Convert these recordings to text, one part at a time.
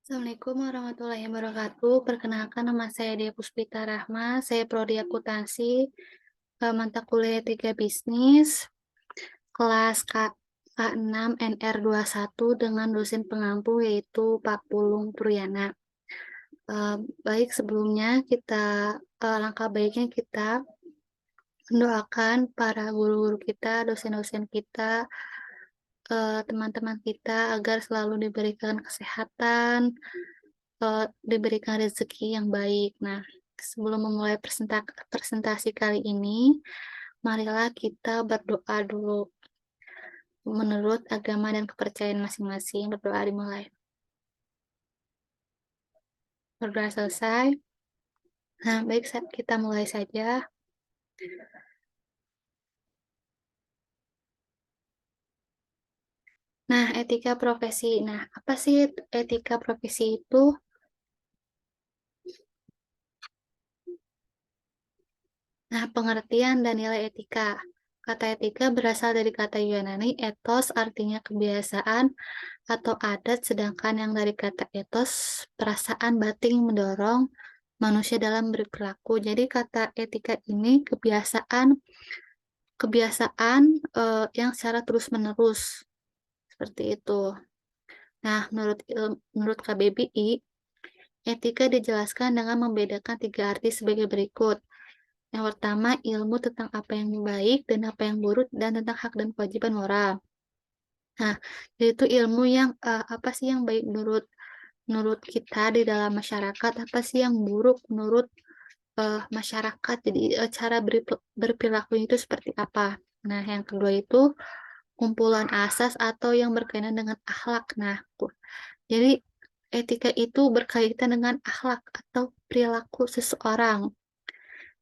Assalamualaikum warahmatullahi wabarakatuh. Perkenalkan nama saya Dea Puspita Rahma. Saya prodi akuntansi, mata kuliah 3 bisnis, kelas K6 NR21 dengan dosen pengampu yaitu Pak Pulung Puriyana. Eh, Baik sebelumnya langkah baiknya kita mendoakan para guru-guru kita, dosen-dosen kita, teman-teman kita agar selalu diberikan kesehatan, diberikan rezeki yang baik. Nah, sebelum memulai presentasi kali ini, marilah kita berdoa dulu menurut agama dan kepercayaan masing-masing. Berdoa dimulai. Berdoa selesai. Nah, baik, kita mulai saja. Nah, etika profesi. Nah, apa sih etika profesi itu? Nah, pengertian dan nilai etika. Kata etika berasal dari kata Yunani ethos, artinya kebiasaan atau adat, sedangkan yang dari kata ethos, perasaan batin yang mendorong manusia dalam berperilaku. Jadi kata etika ini kebiasaan kebiasaan yang secara terus-menerus seperti itu. Nah, menurut KBBI, etika dijelaskan dengan membedakan 3 arti sebagai berikut. Yang pertama, ilmu tentang apa yang baik dan apa yang buruk dan tentang hak dan kewajiban moral. Nah, yaitu ilmu yang apa sih yang baik menurut menurut kita di dalam masyarakat, apa sih yang buruk menurut masyarakat. Jadi cara berperilaku itu seperti apa. Nah, yang kedua itu kumpulan asas atau yang berkaitan dengan akhlak. Nah, jadi etika itu berkaitan dengan akhlak atau perilaku seseorang.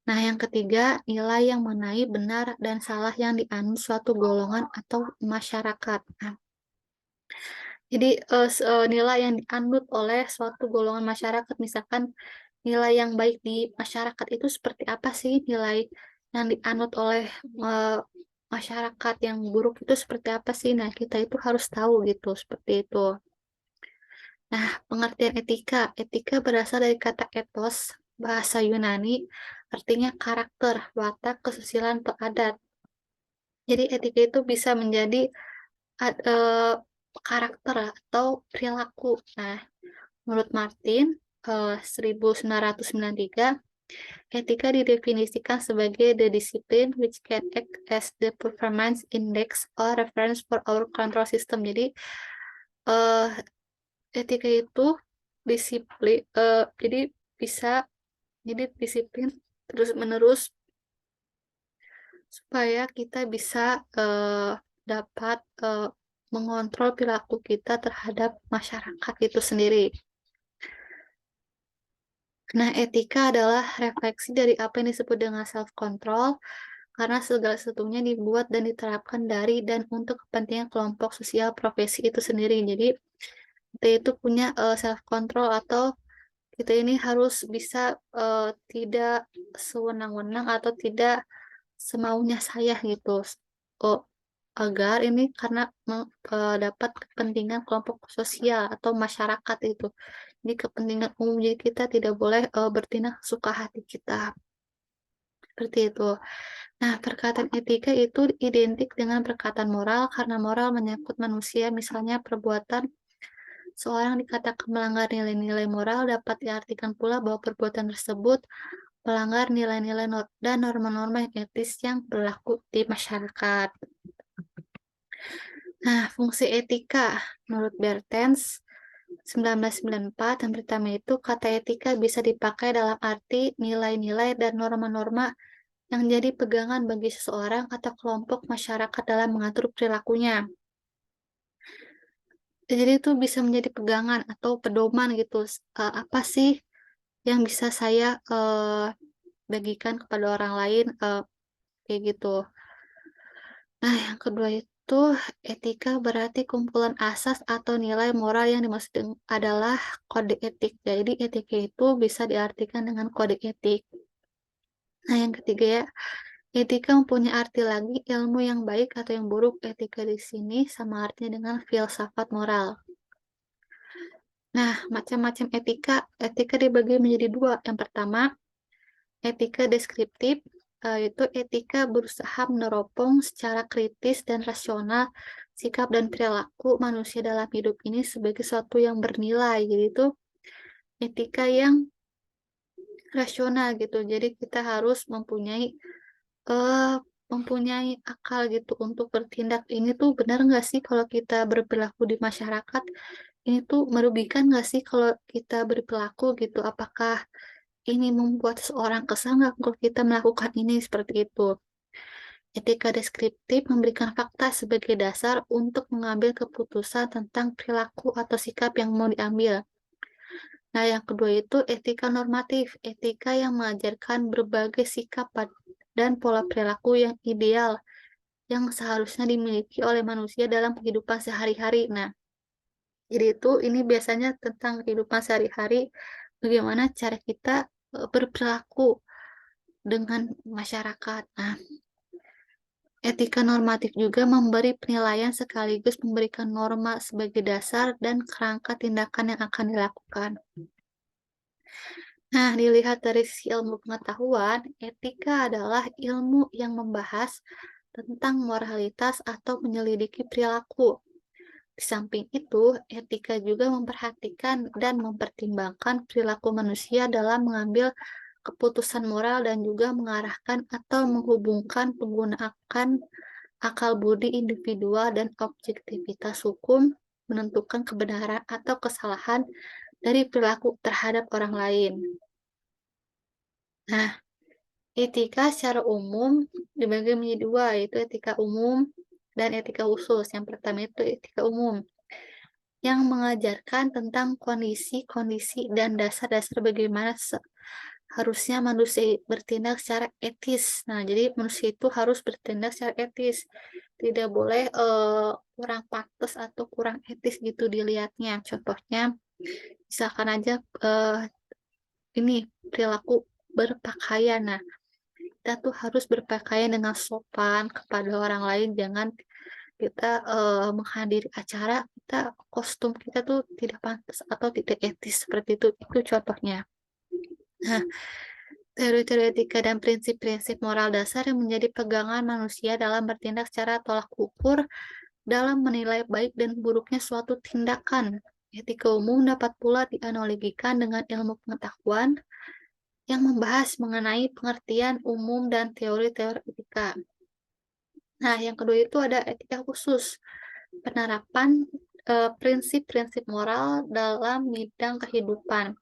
Nah, yang ketiga, nilai yang mengenai benar dan salah yang dianut suatu golongan atau masyarakat. Nah, jadi nilai yang dianut oleh suatu golongan masyarakat, misalkan nilai yang baik di masyarakat itu seperti apa sih nilai yang dianut oleh eh, masyarakat, yang buruk itu seperti apa sih? Nah, kita itu harus tahu gitu, seperti itu. Nah, pengertian etika. Etika berasal dari kata ethos, bahasa Yunani, artinya karakter, watak, kesusilaan, atau adat. Jadi etika itu bisa menjadi karakter atau perilaku. Nah, menurut Martin, 1993, etika didefinisikan sebagai the discipline which can act as the performance index or reference for our control system. Jadi, eh, etika itu jadi bisa jadi disiplin terus-menerus supaya kita bisa dapat mengontrol perilaku kita terhadap masyarakat itu sendiri. Nah, etika adalah refleksi dari apa yang disebut dengan self-control, karena segala sesuatunya dibuat dan diterapkan dari dan untuk kepentingan kelompok sosial profesi itu sendiri. Jadi, kita itu punya self-control atau kita ini harus bisa tidak sewenang-wenang atau tidak semaunya saya gitu. Oh, agar ini karena dapat kepentingan kelompok sosial atau masyarakat itu. Jadi kepentingan umum, jadi kita tidak boleh bertindak suka hati kita. Seperti itu. Nah, perkataan etika itu identik dengan perkataan moral karena moral menyangkut manusia, misalnya perbuatan seorang dikatakan melanggar nilai-nilai moral dapat diartikan pula bahwa perbuatan tersebut melanggar nilai-nilai dan norma-norma yang etis yang berlaku di masyarakat. Nah, fungsi etika menurut Bertens 1994 yang pertama itu kata etika bisa dipakai dalam arti nilai-nilai dan norma-norma yang jadi pegangan bagi seseorang atau kelompok masyarakat dalam mengatur perilakunya. Jadi itu bisa menjadi pegangan atau pedoman gitu. Apa sih yang bisa saya bagikan kepada orang lain kayak gitu. Nah, yang kedua itu etika berarti kumpulan asas atau nilai moral yang dimaksud adalah kode etik. Jadi etika itu bisa diartikan dengan kode etik. Nah, yang ketiga ya, etika mempunyai arti lagi ilmu yang baik atau yang buruk. Etika di sini sama artinya dengan filsafat moral. Nah, macam-macam etika. Etika dibagi menjadi dua. Yang pertama, etika deskriptif, yaitu etika berusaha meneropong secara kritis dan rasional sikap dan perilaku manusia dalam hidup ini sebagai sesuatu yang bernilai. Jadi itu etika yang rasional gitu. Jadi kita harus eh mempunyai akal gitu untuk bertindak. Ini tuh benar nggak sih kalau kita berperilaku di masyarakat? Ini tuh merugikan nggak sih kalau kita berperilaku gitu? Apakah ini membuat seseorang kesal nggak kalau kita melakukan ini seperti itu? Etika deskriptif memberikan fakta sebagai dasar untuk mengambil keputusan tentang perilaku atau sikap yang mau diambil. Nah, yang kedua itu etika normatif, etika yang mengajarkan berbagai sikap dan pola perilaku yang ideal yang seharusnya dimiliki oleh manusia dalam kehidupan sehari-hari. Nah, jadi itu ini biasanya tentang kehidupan sehari-hari, bagaimana cara kita berperilaku dengan masyarakat. Nah, etika normatif juga memberi penilaian sekaligus memberikan norma sebagai dasar dan kerangka tindakan yang akan dilakukan. Nah, dilihat dari sisi ilmu pengetahuan, etika adalah ilmu yang membahas tentang moralitas atau menyelidiki perilaku. Di samping itu, etika juga memperhatikan dan mempertimbangkan perilaku manusia dalam mengambil keputusan moral dan juga mengarahkan atau menghubungkan penggunaan akal budi individual dan objektivitas hukum menentukan kebenaran atau kesalahan dari perilaku terhadap orang lain. Nah, etika secara umum dibagi menjadi dua, yaitu etika umum dan etika khusus. Yang pertama itu etika umum, yang mengajarkan tentang kondisi-kondisi dan dasar-dasar bagaimana harusnya manusia bertindak secara etis. Nah, jadi manusia itu harus bertindak secara etis. Tidak boleh kurang pantas atau kurang etis gitu dilihatnya. Contohnya, misalkan aja eh, ini perilaku berpakaian. Nah, kita tuh harus berpakaian dengan sopan kepada orang lain. Jangan kita menghadiri acara, kita kostum kita tuh tidak pantas atau tidak etis seperti itu. Itu contohnya. Nah, teori-teori etika dan prinsip-prinsip moral dasar yang menjadi pegangan manusia dalam bertindak secara tolak ukur dalam menilai baik dan buruknya suatu tindakan. Etika umum dapat pula dianalogikan dengan ilmu pengetahuan yang membahas mengenai pengertian umum dan teori-teori etika. Nah, yang kedua itu ada etika khusus, penerapan prinsip-prinsip moral dalam bidang kehidupan.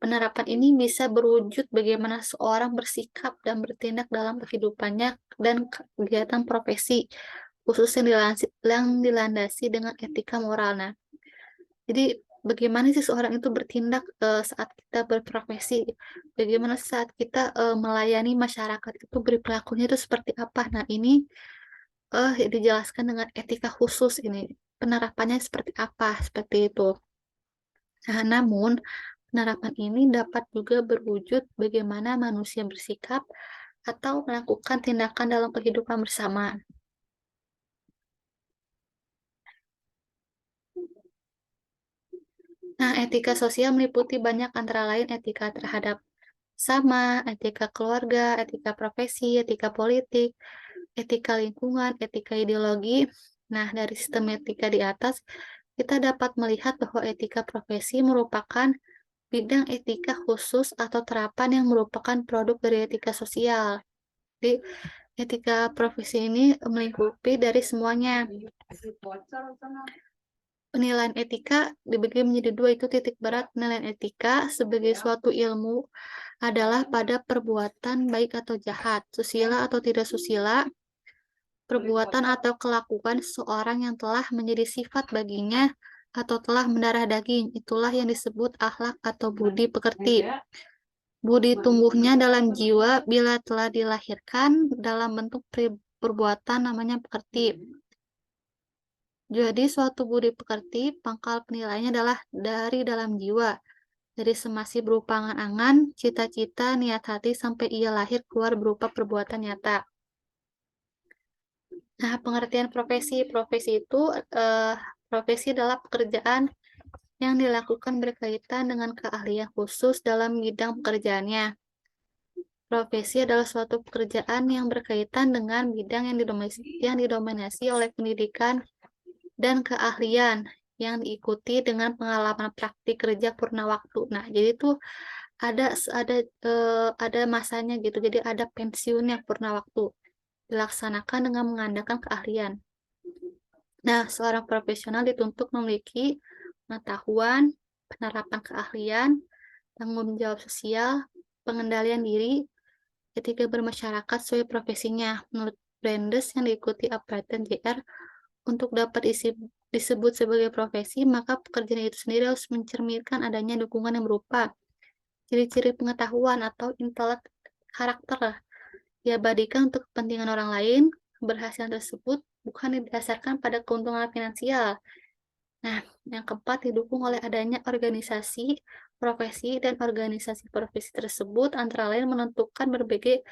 Penerapan ini bisa berwujud bagaimana seorang bersikap dan bertindak dalam kehidupannya dan kegiatan profesi, khususnya yang dilandasi dengan etika moral. Nah, jadi bagaimana sih seorang itu bertindak saat kita berprofesi, bagaimana saat kita melayani masyarakat itu berperilakunya itu seperti apa. Nah, ini dijelaskan dengan etika khusus ini. Penerapannya seperti apa, seperti itu. Nah, namun penerapan ini dapat juga berwujud bagaimana manusia bersikap atau melakukan tindakan dalam kehidupan bersama. Nah, etika sosial meliputi banyak antara lain etika terhadap sama, etika keluarga, etika profesi, etika politik, etika lingkungan, etika ideologi. Nah, dari sistem etika di atas, kita dapat melihat bahwa etika profesi merupakan bidang etika khusus atau terapan yang merupakan produk dari etika sosial. Jadi, etika profesi ini melingkupi dari semuanya. Penilaian etika dibagi menjadi dua, itu titik berat. Penilaian etika sebagai suatu ilmu adalah pada perbuatan baik atau jahat, susila atau tidak susila, perbuatan atau kelakuan seseorang yang telah menjadi sifat baginya atau telah mendarah daging. Itulah yang disebut akhlak atau budi pekerti. Budi tumbuhnya dalam jiwa bila telah dilahirkan dalam bentuk perbuatan namanya pekerti. Jadi suatu budi pekerti, pangkal penilaiannya adalah dari dalam jiwa. Dari semasi berupa angan-angan, cita-cita, niat hati, sampai ia lahir keluar berupa perbuatan nyata. Nah, pengertian profesi. Profesi itu, profesi adalah pekerjaan yang dilakukan berkaitan dengan keahlian khusus dalam bidang pekerjaannya. Profesi adalah suatu pekerjaan yang berkaitan dengan bidang yang didominasi oleh pendidikan dan keahlian yang diikuti dengan pengalaman praktik kerja purna waktu. Nah, jadi tuh ada masanya gitu, jadi ada pensiun yang purna waktu, dilaksanakan dengan mengandalkan keahlian. Nah, seorang profesional dituntut memiliki pengetahuan, penerapan keahlian, tanggung jawab sosial, pengendalian diri, etika bermasyarakat sesuai profesinya. Menurut Brandes yang diikuti Appraisal JR, untuk dapat disebut sebagai profesi, maka pekerjaan itu sendiri harus mencerminkan adanya dukungan yang berupa ciri-ciri pengetahuan atau intelek karakter diabadikan untuk kepentingan orang lain. Keberhasilan tersebut bukan didasarkan pada keuntungan finansial. Nah, yang keempat didukung oleh adanya organisasi, profesi, dan organisasi profesi tersebut antara lain menentukan berbagai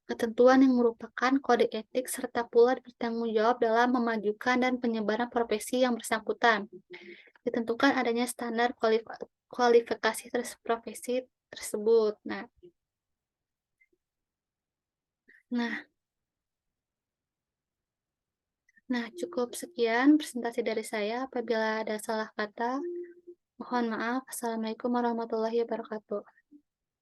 ketentuan yang merupakan kode etik serta pula bertanggung jawab dalam memajukan dan penyebaran profesi yang bersangkutan. Ditentukan adanya standar kualifikasi profesi tersebut. Nah, nah, cukup sekian presentasi dari saya. Apabila ada salah kata, mohon maaf. Assalamualaikum warahmatullahi wabarakatuh.